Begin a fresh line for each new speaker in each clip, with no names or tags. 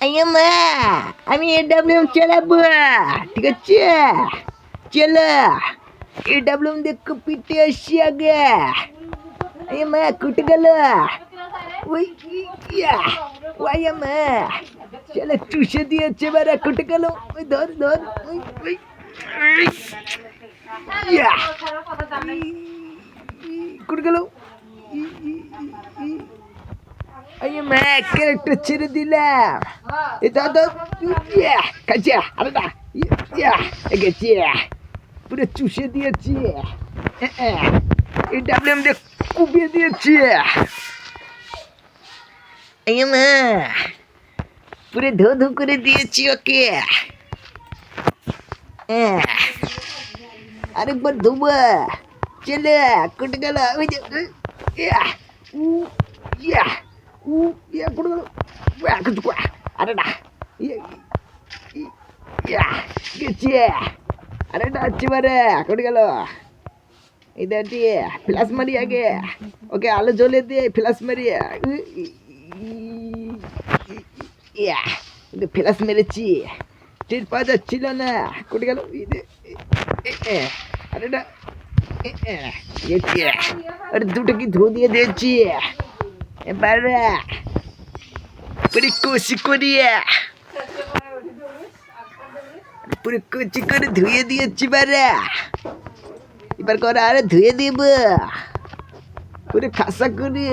মা আমি এডব্লিউএম চালাবো, ঠিক আছে? চলো এডব্লিউএম দেখো পিটে আসছি আগে। মা কুটে গেল ওই ওই মা চলে চুষে দিয়েছে, এবারে কুটে গেল। ওই ধর ধর ওই কুটে গেল। মা ক্যারেক্টার ছেড়ে দিলাম। কাজা আরে না গেছে, পুরো চুষে দিয়েছি। এই ডাবলিউএম দিয়ে কুপিয়ে দিয়েছি। মা পুরো ধো ধো করে দিয়েছি ওকে। আরেকবার ধোবো। চলে কুটে গেল। ওই যে আরে না গেছে। আরে না হচ্ছে বারে কুটে গেল। इधर दिए फ्लैश मारी आगे। ओके आलो জ্বলে দিয়ে ফ্ল্যাশ মারি। ফ্ল্যাশ মেরেছি, টের পাওয়া যাচ্ছিল না। কোটে গেল। আরে না আরে দুটো কি ধো দিয়ে দিয়েছি। এবারে পুরো কষি করিয়ে পুরো কচি করে ধুয়ে দিয়েছি। বারে এবার করে আরে ধুয়ে দিব পুরো খাসা করে।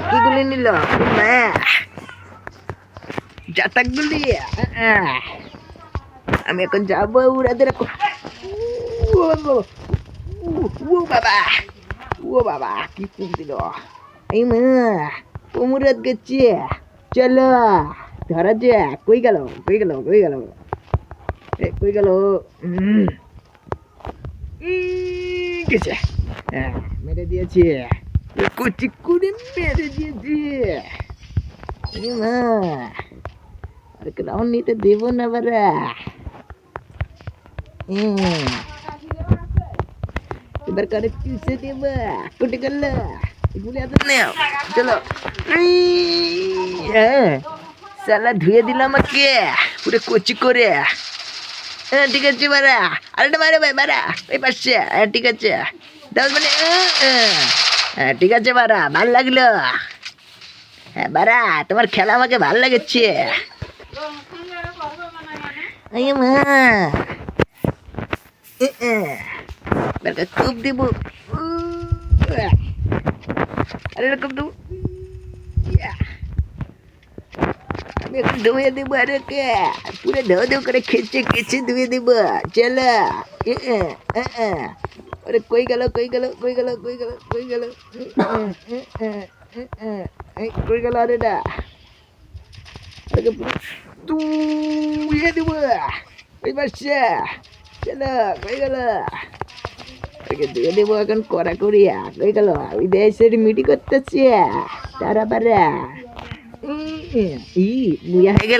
কি গুলি নিল মা? জাতাক গুলি। আমি এখন যাবো ওরাদের। ও বাবা, ও বাবা কি কুম দিল। এই মা কোমরাত গেছে। চলো ধরা যাক। কই গেল কই গেল কই গেল কই গেল? গেছে। মেরে দিয়েছি, কুচি করে মেরে দিয়েছি। আর রাউন্ড নিতে দেবো না বারা। এবার করে চুষে দেব। কুটে গেল এগুলি এত নেও। চলো সালা ধুয়ে দিলাম আমাকে পুরো কচি করে। ঠিক আছে বারা। আরেকটা মারে ভাই বারা ওই পাশে। ঠিক আছে দাও মানে। ঠিক আছে বারা, ভাল লাগলো। বারা তোমার খেলা আমাকে ভাল লাগছে। মা খুব দিব। আরে এরকম দেবো। আমি এখন ধুয়ে দেবো। আরে কে পুরো ধো ধো করে খেচে খেচে ধুয়ে দেবো। চলো। আরে কই গেল কই গেল কই গেল কই গেল কই গেল কই গেল? আরে না ধুয়ে দেবো ওই পাশে। চলো কই গেল? ধুয়ে দেবো এখন কড়া করিয়া। কই গেল? ওই দেশের মিটি করতেছে তারা পারা। বুয়া হয়ে গেল।